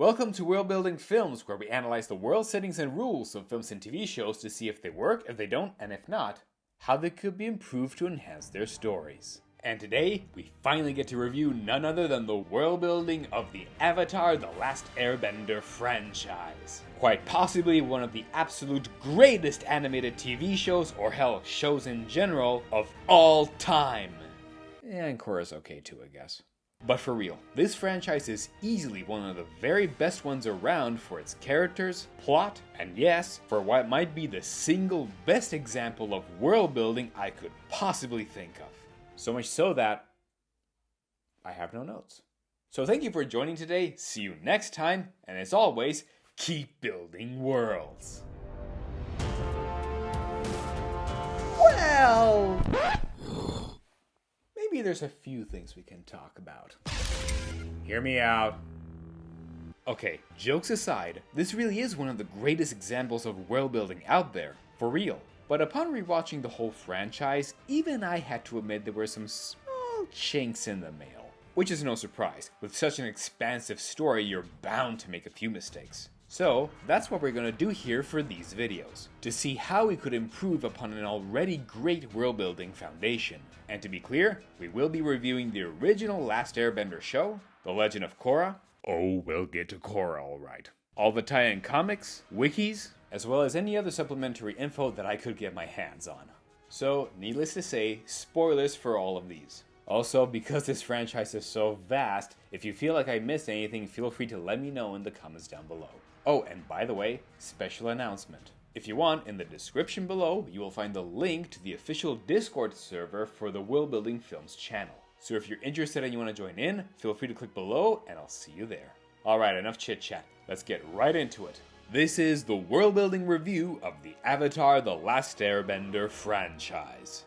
Welcome to Worldbuilding Films, where we analyze the world settings and rules of films and TV shows to see if they work, if they don't, and if not, how they could be improved to enhance their stories. And today, we finally get to review none other than the world building of the Avatar The Last Airbender franchise. Quite possibly one of the absolute greatest animated TV shows, or hell, shows in general, of all time. And Korra's okay too, I guess. But for real, this franchise is easily one of the very best ones around for its characters, plot, and yes, for what might be the single best example of world building I could possibly think of. So much so that I have no notes. So thank you for joining today, see you next time, and as always, keep building worlds. Well, maybe there's a few things we can talk about. Hear me out. Okay, jokes aside, this really is one of the greatest examples of world building out there, for real. But upon rewatching the whole franchise, even I had to admit there were some small chinks in the mail. Which is no surprise, with such an expansive story you're bound to make a few mistakes. So, that's what we're gonna do here for these videos, to see how we could improve upon an already great world building foundation. And to be clear, we will be reviewing the original Last Airbender show, The Legend of Korra, oh we'll get to Korra alright, all the tie-in comics, wikis, as well as any other supplementary info that I could get my hands on. So, needless to say, spoilers for all of these. Also, because this franchise is so vast, if you feel like I missed anything, feel free to let me know in the comments down below. Oh, and by the way, special announcement. If you want, in the description below, you will find the link to the official Discord server for the Worldbuilding Films channel. So if you're interested and you want to join in, feel free to click below and I'll see you there. Alright, enough chit chat. Let's get right into it. This is the world building review of the Avatar The Last Airbender franchise.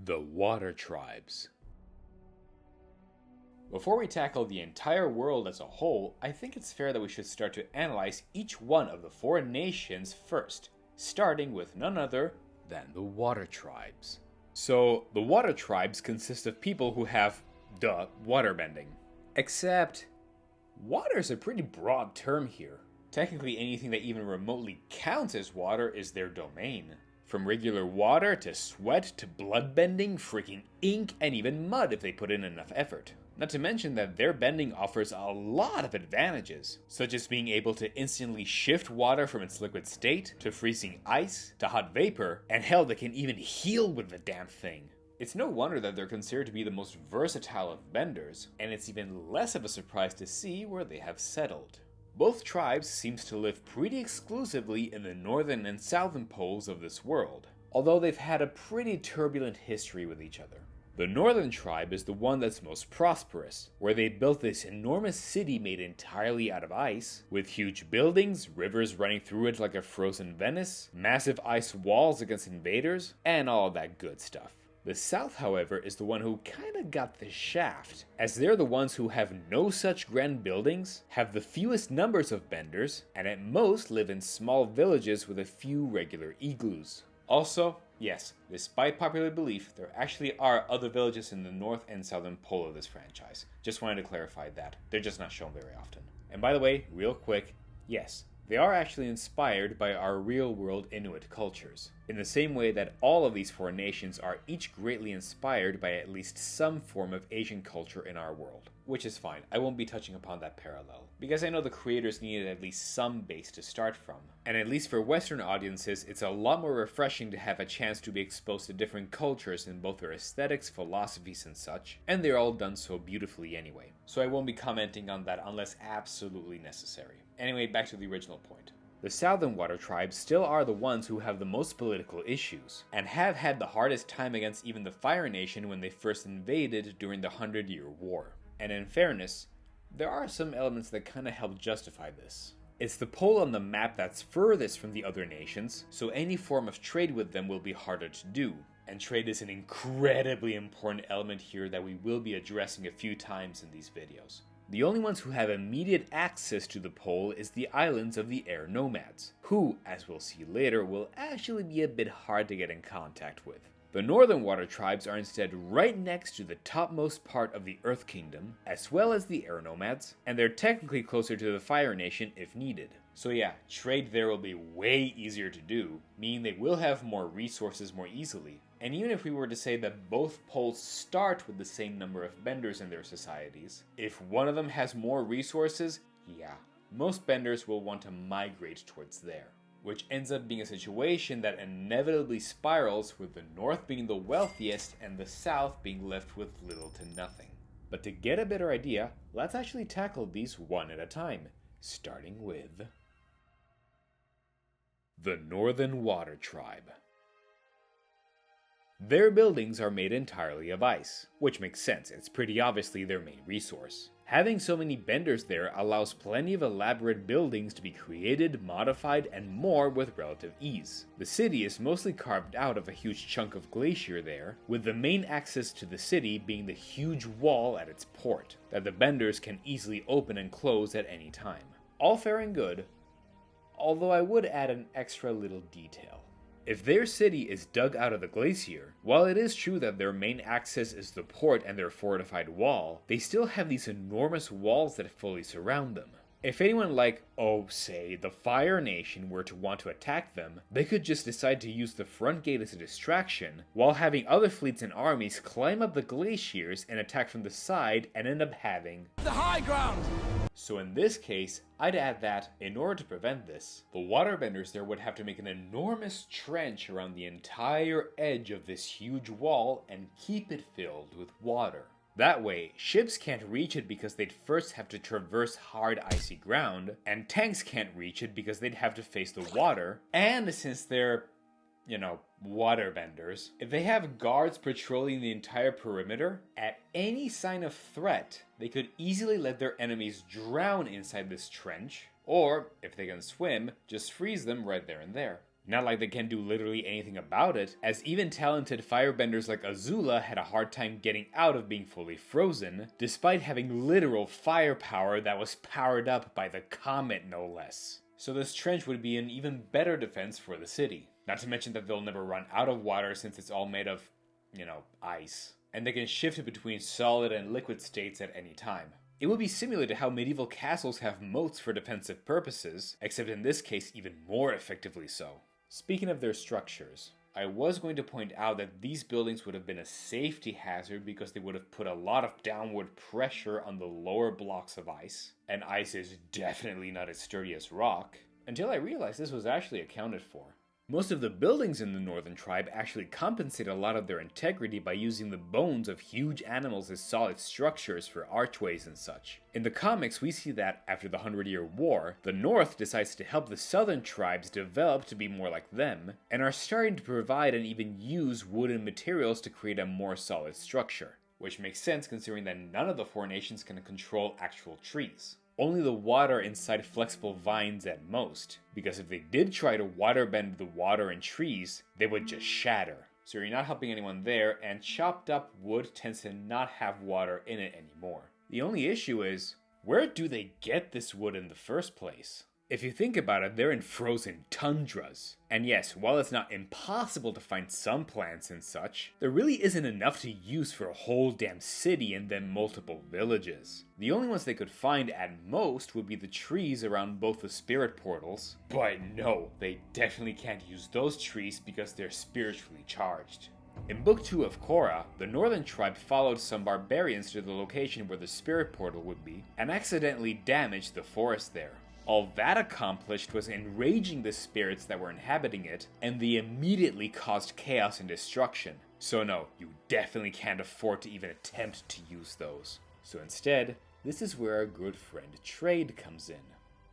The Water Tribes. Before we tackle the entire world as a whole, I think it's fair that we should start to analyze each one of the four nations first, starting with none other than the Water Tribes. So, the Water Tribes consist of people who have, waterbending. Except, water is a pretty broad term here. Technically anything that even remotely counts as water is their domain. From regular water to sweat to bloodbending, freaking ink, and even mud if they put in enough effort. Not to mention that their bending offers a lot of advantages, such as being able to instantly shift water from its liquid state, to freezing ice, to hot vapor, and hell, they can even heal with the damn thing. It's no wonder that they're considered to be the most versatile of benders, and it's even less of a surprise to see where they have settled. Both tribes seems to live pretty exclusively in the northern and southern poles of this world, although they've had a pretty turbulent history with each other. The northern tribe is the one that's most prosperous, where they built this enormous city made entirely out of ice, with huge buildings, rivers running through it like a frozen Venice, massive ice walls against invaders, and all of that good stuff. The south, however, is the one who kinda got the shaft, as they're the ones who have no such grand buildings, have the fewest numbers of benders, and at most live in small villages with a few regular igloos. Also, yes, despite popular belief, there actually are other villages in the north and southern pole of this franchise. Just wanted to clarify that. They're just not shown very often. And by the way, real quick, yes, they are actually inspired by our real-world Inuit cultures, in the same way that all of these four nations are each greatly inspired by at least some form of Asian culture in our world. Which is fine, I won't be touching upon that parallel, because I know the creators needed at least some base to start from. And at least for Western audiences, it's a lot more refreshing to have a chance to be exposed to different cultures in both their aesthetics, philosophies, and such, and they're all done so beautifully anyway. So I won't be commenting on that unless absolutely necessary. Anyway, back to the original point. The southern water tribes still are the ones who have the most political issues, and have had the hardest time against even the Fire Nation when they first invaded during the 100-Year War. And in fairness, there are some elements that kinda help justify this. It's the pole on the map that's furthest from the other nations, so any form of trade with them will be harder to do. And trade is an incredibly important element here that we will be addressing a few times in these videos. The only ones who have immediate access to the pole is the islands of the air nomads, who, as we'll see later, will actually be a bit hard to get in contact with. The northern water tribes are instead right next to the topmost part of the Earth Kingdom, as well as the air nomads, and they're technically closer to the Fire Nation if needed. So yeah, trade there will be way easier to do, meaning they will have more resources more easily. And even if we were to say that both poles start with the same number of benders in their societies, if one of them has more resources, yeah, most benders will want to migrate towards there. Which ends up being a situation that inevitably spirals, with the north being the wealthiest and the south being left with little to nothing. But to get a better idea, let's actually tackle these one at a time, starting with the Northern Water Tribe. Their buildings are made entirely of ice, which makes sense, it's pretty obviously their main resource. Having so many benders there allows plenty of elaborate buildings to be created, modified, and more with relative ease. The city is mostly carved out of a huge chunk of glacier there, with the main access to the city being the huge wall at its port, that the benders can easily open and close at any time. All fair and good, although I would add an extra little detail. If their city is dug out of the glacier, while it is true that their main access is the port and their fortified wall, they still have these enormous walls that fully surround them. If anyone like, say, the Fire Nation were to want to attack them, they could just decide to use the front gate as a distraction, while having other fleets and armies climb up the glaciers and attack from the side and end up having the high ground! So in this case, I'd add that, in order to prevent this, the waterbenders there would have to make an enormous trench around the entire edge of this huge wall and keep it filled with water. That way, ships can't reach it because they'd first have to traverse hard icy ground, and tanks can't reach it because they'd have to face the water, and since they're, waterbenders, if they have guards patrolling the entire perimeter, at any sign of threat, they could easily let their enemies drown inside this trench, or, if they can swim, just freeze them right there and there. Not like they can do literally anything about it, as even talented firebenders like Azula had a hard time getting out of being fully frozen, despite having literal firepower that was powered up by the comet no less. So this trench would be an even better defense for the city. Not to mention that they'll never run out of water since it's all made of, ice. And they can shift between solid and liquid states at any time. It would be similar to how medieval castles have moats for defensive purposes, except in this case even more effectively so. Speaking of their structures, I was going to point out that these buildings would have been a safety hazard because they would have put a lot of downward pressure on the lower blocks of ice, and ice is definitely not as sturdy as rock, until I realized this was actually accounted for. Most of the buildings in the Northern Tribe actually compensate a lot of their integrity by using the bones of huge animals as solid structures for archways and such. In the comics, we see that, after the 100-Year War, the North decides to help the Southern tribes develop to be more like them, and are starting to provide and even use wooden materials to create a more solid structure. Which makes sense considering that none of the four nations can control actual trees. Only the water inside flexible vines at most, because if they did try to waterbend the water in trees, they would just shatter. So you're not helping anyone there, and chopped up wood tends to not have water in it anymore. The only issue is, where do they get this wood in the first place? If you think about it, they're in frozen tundras. And yes, while it's not impossible to find some plants and such, there really isn't enough to use for a whole damn city and then multiple villages. The only ones they could find at most would be the trees around both the spirit portals. But no, they definitely can't use those trees because they're spiritually charged. In Book 2 of Korra, the Northern Tribe followed some barbarians to the location where the spirit portal would be, and accidentally damaged the forest there. All that accomplished was enraging the spirits that were inhabiting it, and they immediately caused chaos and destruction. So no, you definitely can't afford to even attempt to use those. So instead, this is where our good friend trade comes in.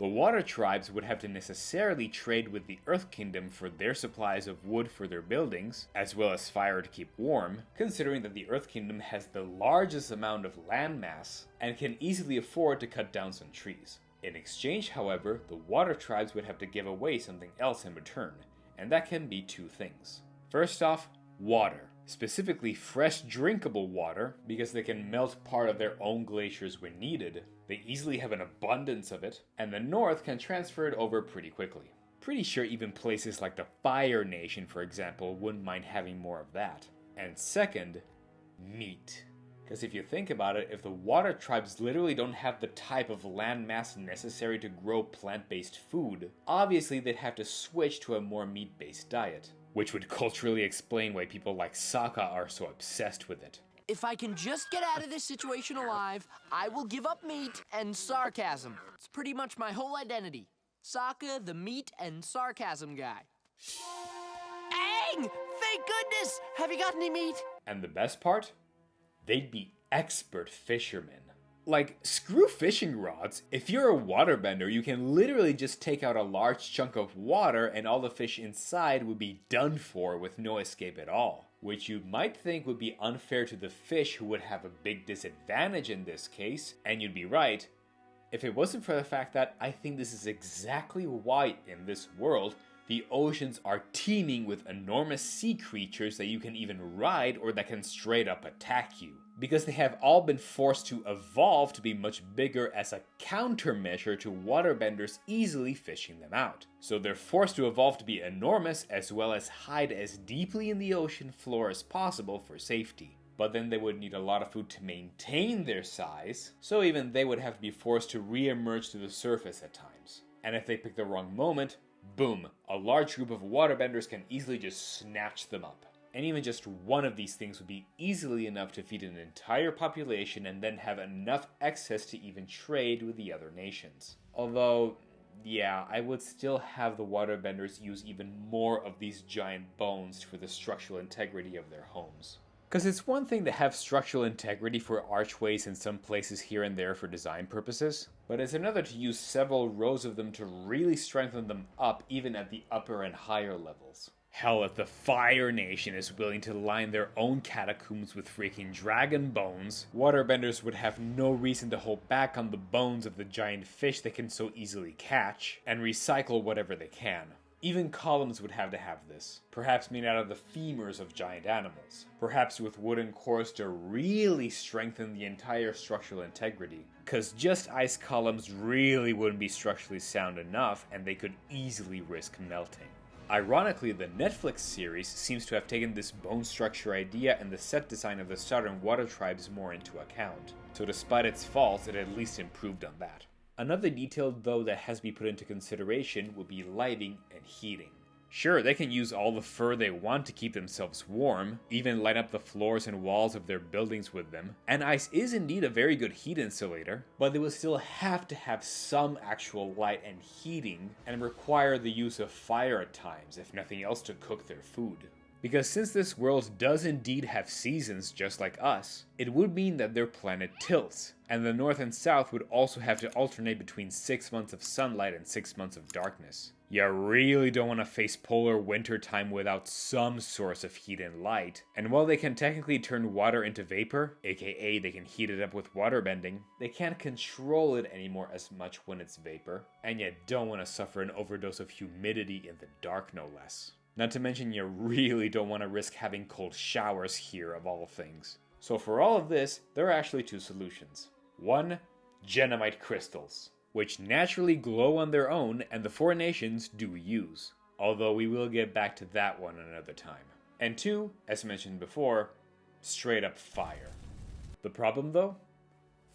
The water tribes would have to necessarily trade with the Earth Kingdom for their supplies of wood for their buildings, as well as fire to keep warm, considering that the Earth Kingdom has the largest amount of land mass, and can easily afford to cut down some trees. In exchange, however, the water tribes would have to give away something else in return, and that can be two things. First off, water. Specifically fresh drinkable water, because they can melt part of their own glaciers when needed. They easily have an abundance of it, and the North can transfer it over pretty quickly. pretty sure even places like the Fire Nation, for example, wouldn't mind having more of that. And second, meat. Because if you think about it, if the water tribes literally don't have the type of land mass necessary to grow plant-based food, obviously they'd have to switch to a more meat-based diet. Which would culturally explain why people like Sokka are so obsessed with it. If I can just get out of this situation alive, I will give up meat and sarcasm. It's pretty much my whole identity. Sokka, the meat and sarcasm guy. Aang! Thank goodness! Have you got any meat? And the best part? They'd be expert fishermen. Like, screw fishing rods. If you're a waterbender, you can literally just take out a large chunk of water and all the fish inside would be done for with no escape at all. Which you might think would be unfair to the fish who would have a big disadvantage in this case, and you'd be right. If it wasn't for the fact that I think this is exactly why in this world, the oceans are teeming with enormous sea creatures that you can even ride or that can straight up attack you. Because they have all been forced to evolve to be much bigger as a countermeasure to waterbenders easily fishing them out. So they're forced to evolve to be enormous as well as hide as deeply in the ocean floor as possible for safety. But then they would need a lot of food to maintain their size, so even they would have to be forced to re-emerge to the surface at times. And if they pick the wrong moment, boom, a large group of waterbenders can easily just snatch them up. And even just one of these things would be easily enough to feed an entire population and then have enough excess to even trade with the other nations. Although, yeah, I would still have the waterbenders use even more of these giant bones for the structural integrity of their homes. Because it's one thing to have structural integrity for archways in some places here and there for design purposes, but it's another to use several rows of them to really strengthen them up even at the upper and higher levels. Hell, if the Fire Nation is willing to line their own catacombs with freaking dragon bones, waterbenders would have no reason to hold back on the bones of the giant fish they can so easily catch, and recycle whatever they can. Even columns would have to have this, perhaps made out of the femurs of giant animals, perhaps with wooden cores to really strengthen the entire structural integrity, cause just ice columns really wouldn't be structurally sound enough and they could easily risk melting. Ironically, the Netflix series seems to have taken this bone structure idea and the set design of the southern water tribes more into account, so despite its faults, it at least improved on that. Another detail though that has to be put into consideration would be lighting and heating. Sure, they can use all the fur they want to keep themselves warm, even light up the floors and walls of their buildings with them, and ice is indeed a very good heat insulator, but they will still have to have some actual light and heating, and require the use of fire at times, if nothing else, to cook their food. Because since this world does indeed have seasons just like us, it would mean that their planet tilts, and the north and south would also have to alternate between 6 months of sunlight and 6 months of darkness. You really don't want to face polar winter time without some source of heat and light, and while they can technically turn water into vapor, aka they can heat it up with water bending, they can't control it anymore as much when it's vapor, and yet don't want to suffer an overdose of humidity in the dark no less. Not to mention you really don't want to risk having cold showers here of all things. So for all of this, there are actually two solutions. One, genomite crystals, which naturally glow on their own and the four nations do use. Although we will get back to that one another time. And two, as mentioned before, straight up fire. The problem though?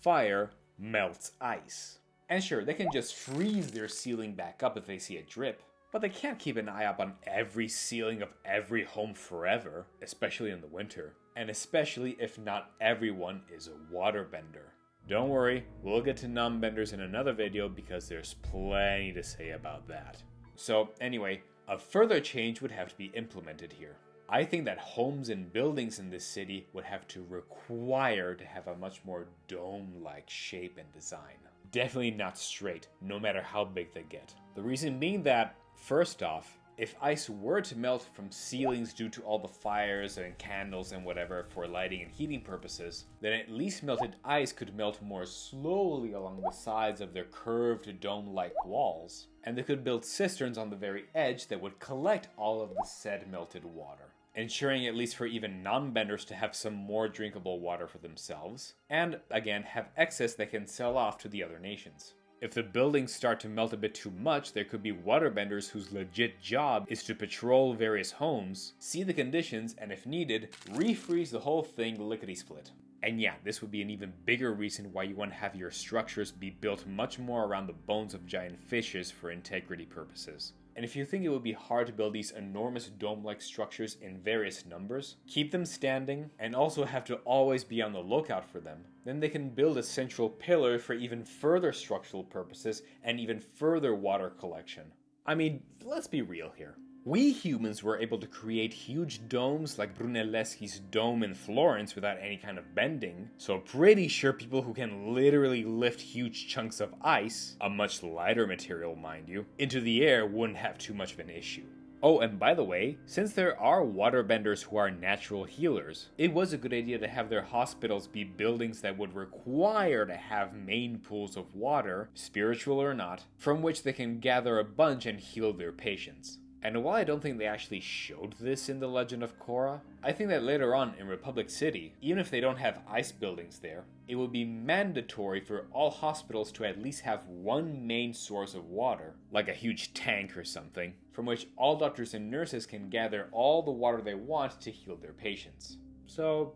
Fire melts ice. And sure, they can just freeze their ceiling back up if they see a drip. But they can't keep an eye up on every ceiling of every home forever, especially in the winter. And especially if not everyone is a waterbender. Don't worry, we'll get to non-benders in another video because there's plenty to say about that. So anyway, a further change would have to be implemented here. I think that homes and buildings in this city would have to require to have a much more dome-like shape and design. Definitely not straight, no matter how big they get. The reason being that, first off, if ice were to melt from ceilings due to all the fires and candles and whatever for lighting and heating purposes, then at least melted ice could melt more slowly along the sides of their curved dome-like walls, and they could build cisterns on the very edge that would collect all of the said melted water, ensuring at least for even non-benders to have some more drinkable water for themselves, and again have excess they can sell off to the other nations. If the buildings start to melt a bit too much, there could be waterbenders whose legit job is to patrol various homes, see the conditions, and if needed, refreeze the whole thing lickety-split. And yeah, this would be an even bigger reason why you want to have your structures be built much more around the bones of giant fishes for integrity purposes. And if you think it would be hard to build these enormous dome-like structures in various numbers, keep them standing, and also have to always be on the lookout for them, then they can build a central pillar for even further structural purposes and even further water collection. I mean, let's be real here. We humans were able to create huge domes like Brunelleschi's dome in Florence without any kind of bending, so pretty sure people who can literally lift huge chunks of ice, a much lighter material mind you, into the air wouldn't have too much of an issue. Oh, and by the way, since there are waterbenders who are natural healers, it was a good idea to have their hospitals be buildings that would require to have main pools of water, spiritual or not, from which they can gather a bunch and heal their patients. And while I don't think they actually showed this in The Legend of Korra, I think that later on in Republic City, even if they don't have ice buildings there, it would be mandatory for all hospitals to at least have one main source of water, like a huge tank or something, from which all doctors and nurses can gather all the water they want to heal their patients. So,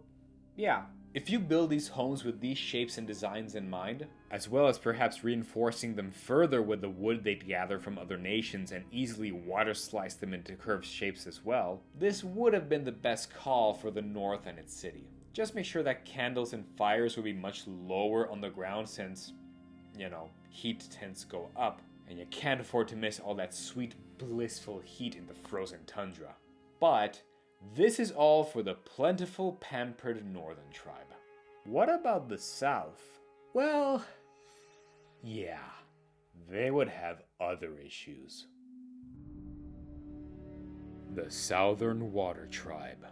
yeah. If you build these homes with these shapes and designs in mind, as well as perhaps reinforcing them further with the wood they'd gather from other nations and easily water slice them into curved shapes as well, this would have been the best call for the North and its city. Just make sure that candles and fires would be much lower on the ground since, heat tends to go up, and you can't afford to miss all that sweet, blissful heat in the frozen tundra. But this is all for the plentiful, pampered northern tribe. What about the south? Well, yeah, they would have other issues. The Southern Water Tribe.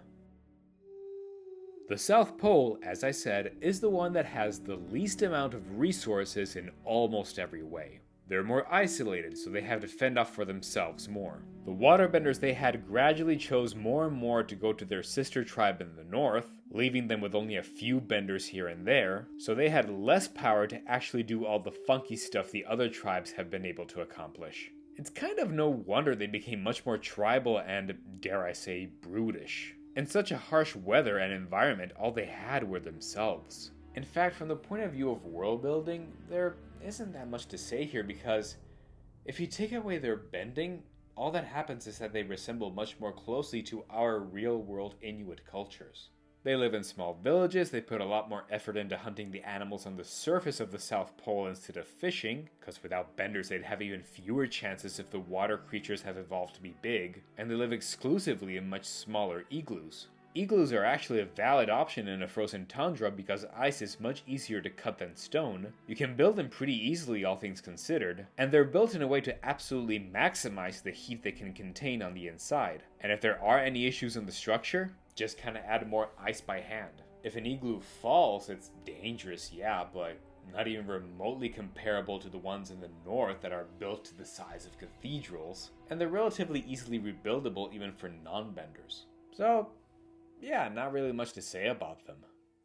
The South Pole, as I said, is the one that has the least amount of resources in almost every way. They're more isolated, so they have to fend off for themselves more. The waterbenders they had gradually chose more and more to go to their sister tribe in the north, leaving them with only a few benders here and there, so they had less power to actually do all the funky stuff the other tribes have been able to accomplish. It's kind of no wonder they became much more tribal and, dare I say, brutish. In such a harsh weather and environment, all they had were themselves. In fact, from the point of view of world building, there isn't that much to say here because if you take away their bending, all that happens is that they resemble much more closely to our real-world Inuit cultures. They live in small villages, they put a lot more effort into hunting the animals on the surface of the South Pole instead of fishing, because without benders they'd have even fewer chances if the water creatures have evolved to be big, and they live exclusively in much smaller igloos. Igloos are actually a valid option in a frozen tundra because ice is much easier to cut than stone. You can build them pretty easily, all things considered, and they're built in a way to absolutely maximize the heat they can contain on the inside. And if there are any issues in the structure, just kind of add more ice by hand. If an igloo falls, it's dangerous, yeah, but not even remotely comparable to the ones in the north that are built to the size of cathedrals, and they're relatively easily rebuildable even for non-benders. So, yeah, not really much to say about them.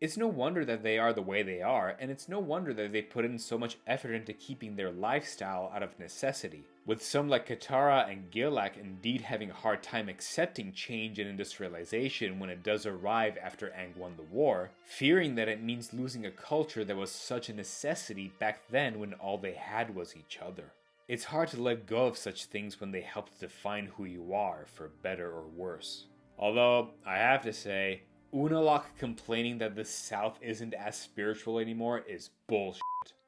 It's no wonder that they are the way they are, and it's no wonder that they put in so much effort into keeping their lifestyle out of necessity, with some like Katara and Gilak indeed having a hard time accepting change and industrialization when it does arrive after Aang won the war, fearing that it means losing a culture that was such a necessity back then when all they had was each other. It's hard to let go of such things when they help define who you are, for better or worse. Although, I have to say, Unalaq complaining that the South isn't as spiritual anymore is bullshit.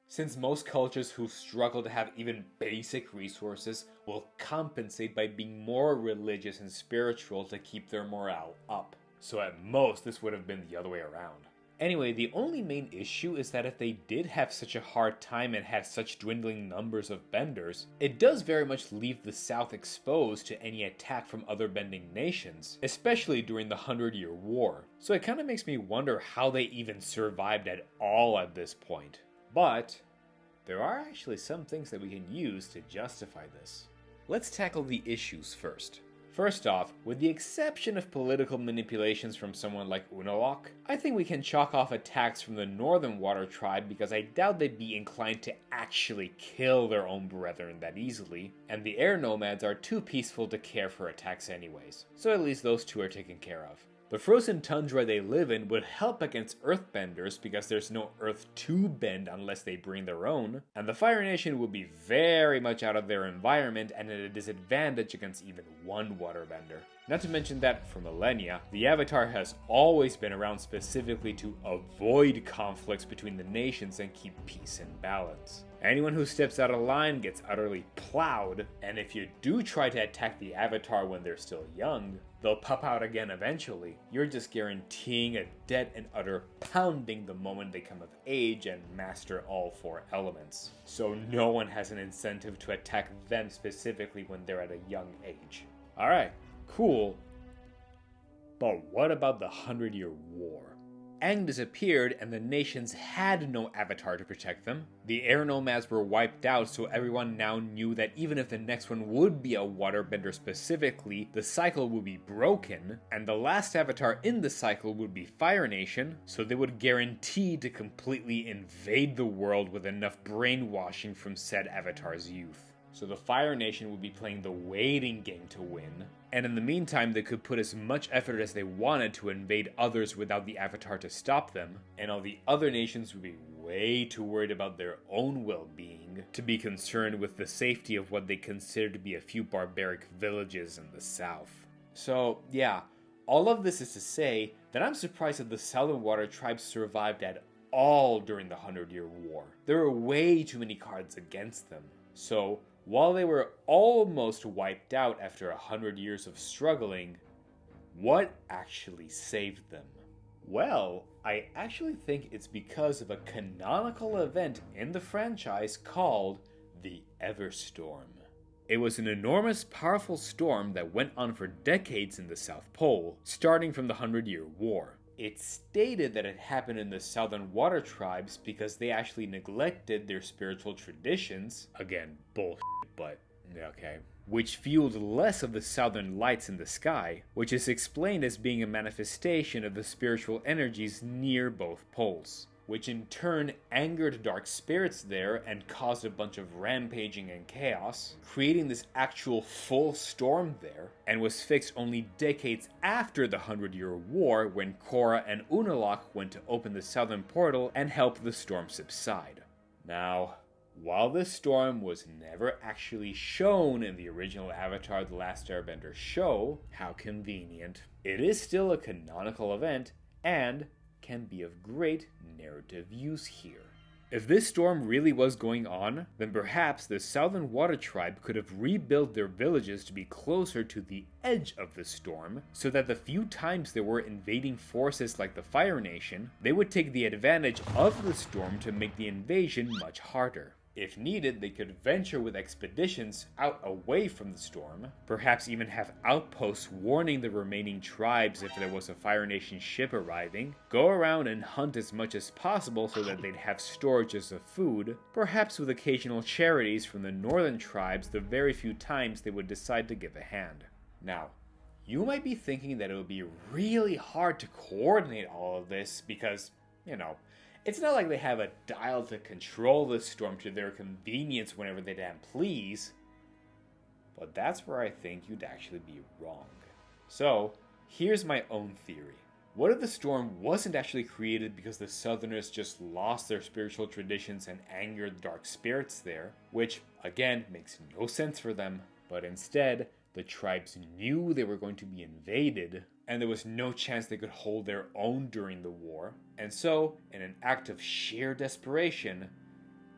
Since most cultures who struggle to have even basic resources will compensate by being more religious and spiritual to keep their morale up. So at most, this would have been the other way around. Anyway, the only main issue is that if they did have such a hard time and had such dwindling numbers of benders, it does very much leave the South exposed to any attack from other bending nations, especially during the 100-Year War. So it kind of makes me wonder how they even survived at all at this point. But there are actually some things that we can use to justify this. Let's tackle the issues first. First off, with the exception of political manipulations from someone like Unalaq, I think we can chalk off attacks from the Northern Water Tribe because I doubt they'd be inclined to actually kill their own brethren that easily, and the air nomads are too peaceful to care for attacks anyways, so at least those two are taken care of. The frozen tundra they live in would help against earthbenders because there's no earth to bend unless they bring their own, and the Fire Nation would be very much out of their environment and at a disadvantage against even one waterbender. Not to mention that, for millennia, the Avatar has always been around specifically to avoid conflicts between the nations and keep peace and balance. Anyone who steps out of line gets utterly plowed, and if you do try to attack the Avatar when they're still young, they'll pop out again eventually. You're just guaranteeing a dead and utter pounding the moment they come of age and master all 4 elements. So no one has an incentive to attack them specifically when they're at a young age. Alright, cool. But what about the 100-Year War? Aang disappeared and the nations had no avatar to protect them. The air nomads were wiped out, so everyone now knew that even if the next one would be a waterbender specifically, the cycle would be broken, and the last avatar in the cycle would be Fire Nation, so they would guarantee to completely invade the world with enough brainwashing from said avatar's youth. So the Fire Nation would be playing the waiting game to win, and in the meantime they could put as much effort as they wanted to invade others without the Avatar to stop them, and all the other nations would be way too worried about their own well-being to be concerned with the safety of what they consider to be a few barbaric villages in the south. So yeah, all of this is to say that I'm surprised that the Southern Water Tribes survived at all during the 100-Year War. There were way too many cards against them. So while they were almost wiped out after 100 years of struggling, what actually saved them? Well, I actually think it's because of a canonical event in the franchise called the Everstorm. It was an enormous, powerful storm that went on for decades in the South Pole, starting from the 100-Year War. It's stated that it happened in the Southern Water Tribes because they actually neglected their spiritual traditions. Again, bullshit, but okay. Which fueled less of the southern lights in the sky, which is explained as being a manifestation of the spiritual energies near both poles, which in turn angered dark spirits there and caused a bunch of rampaging and chaos, creating this actual full storm there, and was fixed only decades after the 100-Year War when Korra and Unalaq went to open the southern portal and help the storm subside. Now, while this storm was never actually shown in the original Avatar The Last Airbender show, how convenient, it is still a canonical event and can be of great narrative use here. If this storm really was going on, then perhaps the Southern Water Tribe could have rebuilt their villages to be closer to the edge of the storm, so that the few times there were invading forces like the Fire Nation, they would take the advantage of the storm to make the invasion much harder. If needed, they could venture with expeditions out away from the storm, perhaps even have outposts warning the remaining tribes if there was a Fire Nation ship arriving, go around and hunt as much as possible so that they'd have storages of food, perhaps with occasional charities from the northern tribes the very few times they would decide to give a hand. Now, you might be thinking that it would be really hard to coordinate all of this because, it's not like they have a dial to control the storm to their convenience whenever they damn please. But that's where I think you'd actually be wrong. So, here's my own theory. What if the storm wasn't actually created because the Southerners just lost their spiritual traditions and angered dark spirits there, which, again, makes no sense for them, but instead, the tribes knew they were going to be invaded, and there was no chance they could hold their own during the war, and so, in an act of sheer desperation,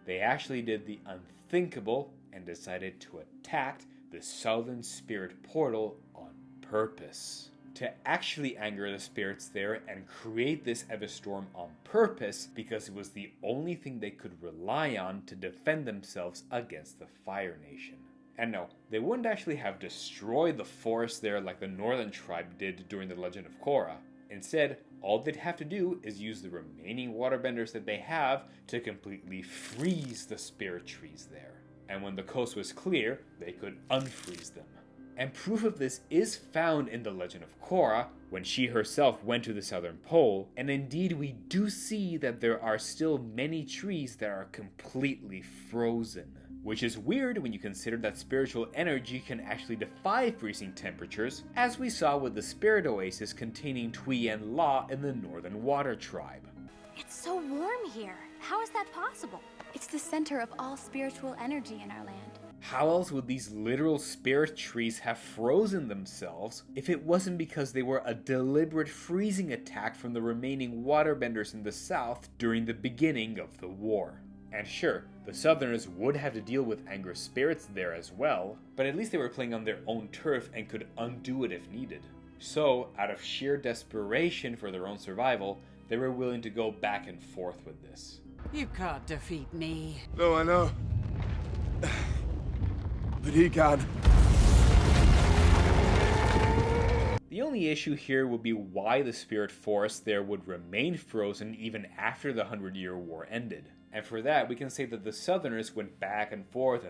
they actually did the unthinkable and decided to attack the Southern Spirit Portal on purpose. To actually anger the spirits there and create this Everstorm on purpose because it was the only thing they could rely on to defend themselves against the Fire Nation. And no, they wouldn't actually have destroyed the forest there like the Northern Tribe did during the Legend of Korra. Instead, all they'd have to do is use the remaining waterbenders that they have to completely freeze the spirit trees there. And when the coast was clear, they could unfreeze them. And proof of this is found in the legend of Korra, when she herself went to the southern pole, and indeed we do see that there are still many trees that are completely frozen. Which is weird when you consider that spiritual energy can actually defy freezing temperatures, as we saw with the spirit oasis containing Tui and La in the Northern Water Tribe. It's so warm here. How is that possible? It's the center of all spiritual energy in our land. How else would these literal spirit trees have frozen themselves if it wasn't because they were a deliberate freezing attack from the remaining waterbenders in the south during the beginning of the war? And sure, the Southerners would have to deal with anger spirits there as well, but at least they were playing on their own turf and could undo it if needed. So, out of sheer desperation for their own survival, they were willing to go back and forth with this. You can't defeat me. No, I know. But he can. The only issue here would be why the spirit forest there would remain frozen even after the 100-Year War ended. And for that, we can say that the Southerners went back and forth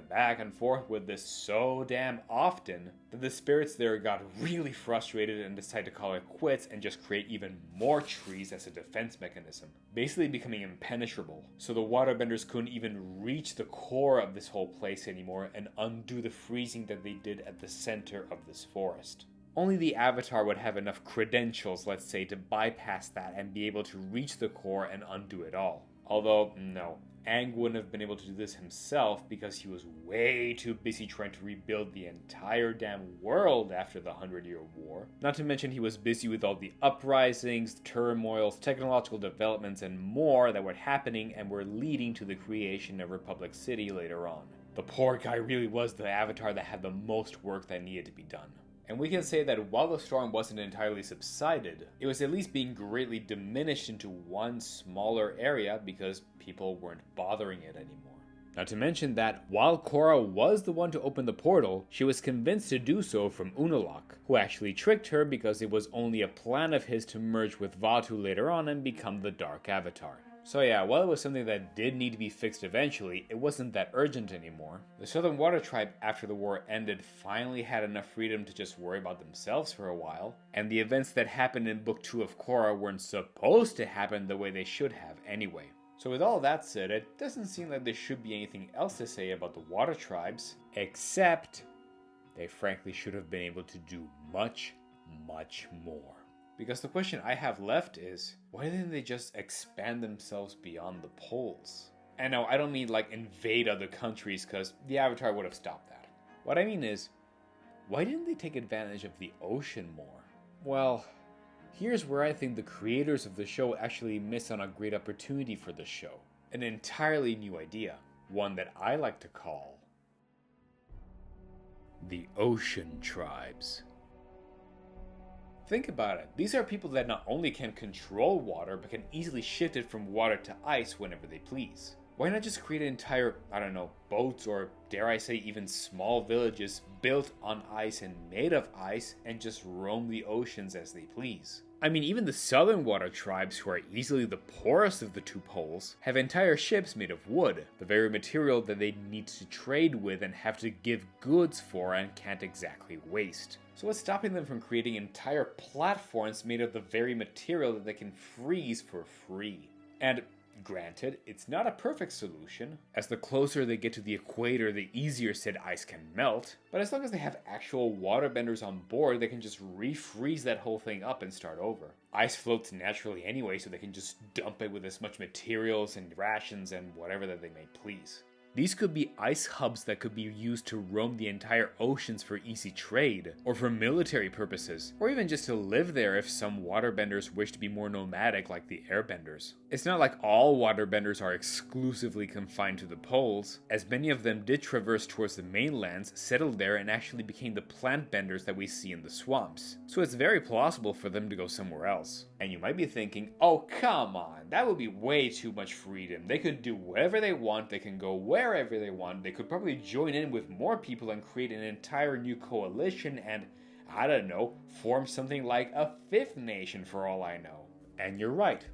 with this so damn often that the spirits there got really frustrated and decided to call it quits and just create even more trees as a defense mechanism, basically becoming impenetrable. So the waterbenders couldn't even reach the core of this whole place anymore and undo the freezing that they did at the center of this forest. Only the Avatar would have enough credentials, let's say, to bypass that and be able to reach the core and undo it all. Although, no, Aang wouldn't have been able to do this himself because he was way too busy trying to rebuild the entire damn world after the 100-Year War. Not to mention he was busy with all the uprisings, turmoils, technological developments, and more that were happening and were leading to the creation of Republic City later on. The poor guy really was the Avatar that had the most work that needed to be done. And we can say that while the storm wasn't entirely subsided, it was at least being greatly diminished into one smaller area because people weren't bothering it anymore. Not to mention that while Korra was the one to open the portal, she was convinced to do so from Unalaq, who actually tricked her because it was only a plan of his to merge with Vaatu later on and become the Dark Avatar. So yeah, while it was something that did need to be fixed eventually, it wasn't that urgent anymore. The Southern Water Tribe, after the war ended, finally had enough freedom to just worry about themselves for a while, and the events that happened in Book 2 of Korra weren't supposed to happen the way they should have anyway. So with all that said, it doesn't seem like there should be anything else to say about the Water Tribes, except they frankly should have been able to do much, much more. Because the question I have left is, why didn't they just expand themselves beyond the poles? And no, I don't mean like invade other countries, because the Avatar would have stopped that. What I mean is, why didn't they take advantage of the ocean more? Well, here's where I think the creators of the show actually miss on a great opportunity for the show. An entirely new idea, one that I like to call the Ocean Tribes. Think about it. These are people that not only can control water, but can easily shift it from water to ice whenever they please. Why not just create entire, boats or dare I say even small villages built on ice and made of ice and just roam the oceans as they please? I mean, even the Southern Water Tribes, who are easily the poorest of the two poles, have entire ships made of wood, the very material that they need to trade with and have to give goods for and can't exactly waste. So what's stopping them from creating entire platforms made of the very material that they can freeze for free? And granted, it's not a perfect solution, as the closer they get to the equator, the easier said ice can melt, but as long as they have actual waterbenders on board, they can just refreeze that whole thing up and start over. Ice floats naturally anyway, so they can just dump it with as much materials and rations and whatever that they may please. These could be ice hubs that could be used to roam the entire oceans for easy trade, or for military purposes, or even just to live there if some waterbenders wish to be more nomadic like the airbenders. It's not like all waterbenders are exclusively confined to the poles, as many of them did traverse towards the mainlands, settled there, and actually became the plant benders that we see in the swamps. So it's very plausible for them to go somewhere else. And you might be thinking, oh come on, that would be way too much freedom. They could do whatever they want, they can go wherever they want, they could probably join in with more people and create an entire new coalition and, I don't know, form something like a fifth nation for all I know. And you're right,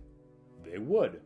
they would.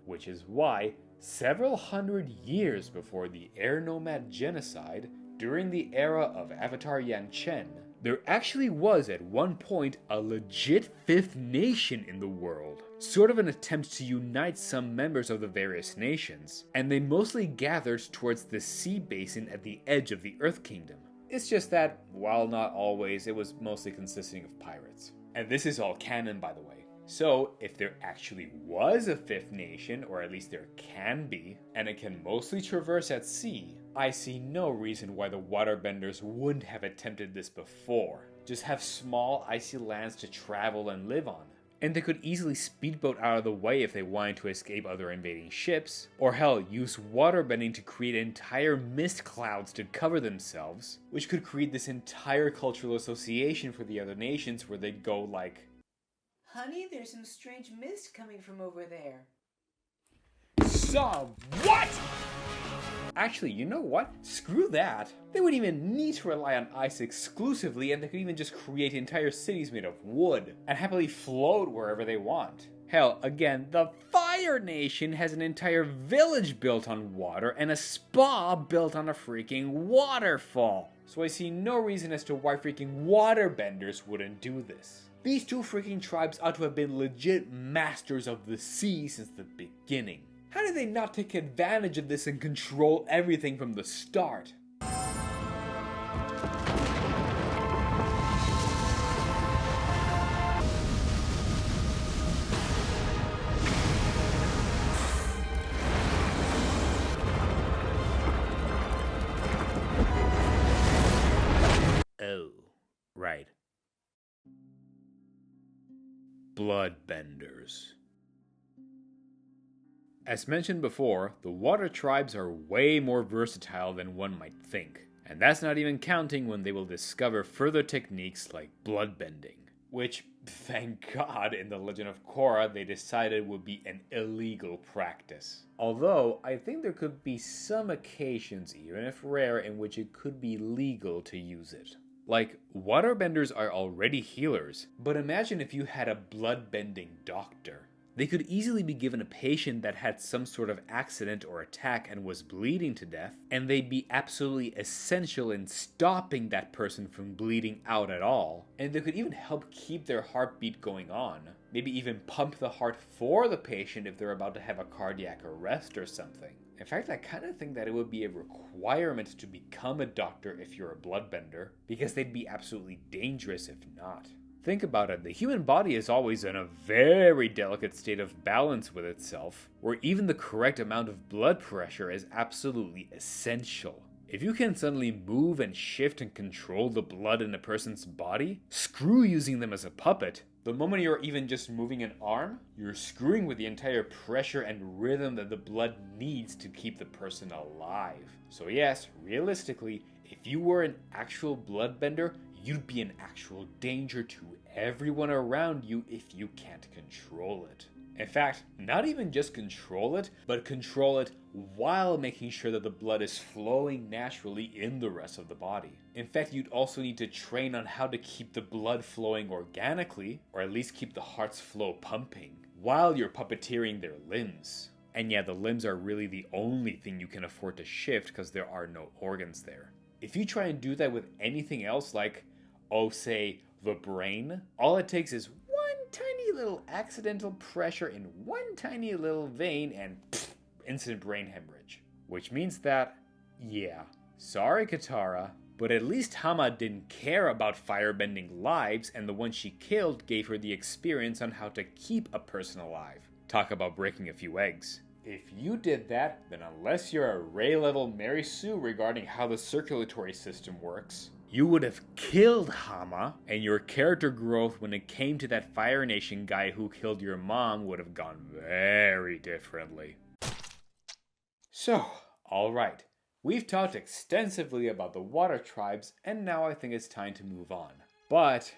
Which is why, several hundred years before the Air Nomad genocide, during the era of Avatar Chen, there actually was at one point a legit fifth nation in the world. Sort of an attempt to unite some members of the various nations, and they mostly gathered towards the sea basin at the edge of the Earth Kingdom. It's just that, while not always, it was mostly consisting of pirates. And this is all canon, by the way. So, if there actually was a fifth nation, or at least there can be, and it can mostly traverse at sea, I see no reason why the waterbenders wouldn't have attempted this before. Just have small icy lands to travel and live on. And they could easily speedboat out of the way if they wanted to escape other invading ships, or hell, use waterbending to create entire mist clouds to cover themselves, which could create this entire cultural association for the other nations where they'd go like, "Honey, there's some strange mist coming from over there." "So what?" Actually, you know what? Screw that. They wouldn't even need to rely on ice exclusively, and they could even just create entire cities made of wood and happily float wherever they want. Hell, again, the Fire Nation has an entire village built on water and a spa built on a freaking waterfall. So I see no reason as to why freaking waterbenders wouldn't do this. These two freaking tribes ought to have been legit masters of the sea since the beginning. How did they not take advantage of this and control everything from the start? Oh, right. Bloodbenders. As mentioned before, the water tribes are way more versatile than one might think, and that's not even counting when they will discover further techniques like bloodbending, which, thank God, in The Legend of Korra they decided would be an illegal practice. Although, I think there could be some occasions, even if rare, in which it could be legal to use it. Like, waterbenders are already healers, but imagine if you had a bloodbending doctor. They could easily be given a patient that had some sort of accident or attack and was bleeding to death, and they'd be absolutely essential in stopping that person from bleeding out at all. And they could even help keep their heartbeat going on. Maybe even pump the heart for the patient if they're about to have a cardiac arrest or something. In fact, I kind of think that it would be a requirement to become a doctor if you're a bloodbender, because they'd be absolutely dangerous if not. Think about it, the human body is always in a very delicate state of balance with itself, where even the correct amount of blood pressure is absolutely essential. If you can suddenly move and shift and control the blood in a person's body, screw using them as a puppet. The moment you're even just moving an arm, you're screwing with the entire pressure and rhythm that the blood needs to keep the person alive. So yes, realistically, if you were an actual bloodbender, you'd be in actual danger to everyone around you if you can't control it. In fact, not even just control it, but control it while making sure that the blood is flowing naturally in the rest of the body. In fact, you'd also need to train on how to keep the blood flowing organically, or at least keep the heart's flow pumping, while you're puppeteering their limbs. And yeah, the limbs are really the only thing you can afford to shift because there are no organs there. If you try and do that with anything else like, oh, say, the brain, all it takes is one tiny little accidental pressure in one tiny little vein and pfft, instant brain hemorrhage. Which means that, yeah, sorry Katara, but at least Hama didn't care about firebending lives, and the one she killed gave her the experience on how to keep a person alive. Talk about breaking a few eggs. If you did that, then unless you're a Ray-level Mary Sue regarding how the circulatory system works, you would have killed Hama, and your character growth when it came to that Fire Nation guy who killed your mom would have gone very differently. So, alright, we've talked extensively about the water tribes, and now I think it's time to move on. But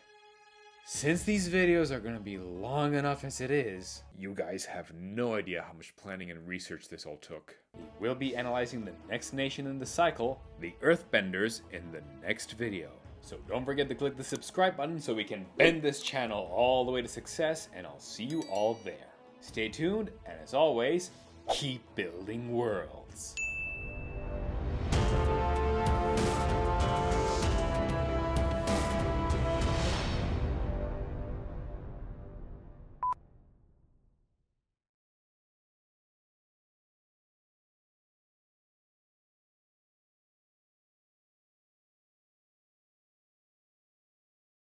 since these videos are going to be long enough as it is, you guys have no idea how much planning and research this all took. We will be analyzing the next nation in the cycle, the Earthbenders, in the next video. So don't forget to click the subscribe button so we can bend this channel all the way to success, and I'll see you all there. Stay tuned, and as always, keep building worlds.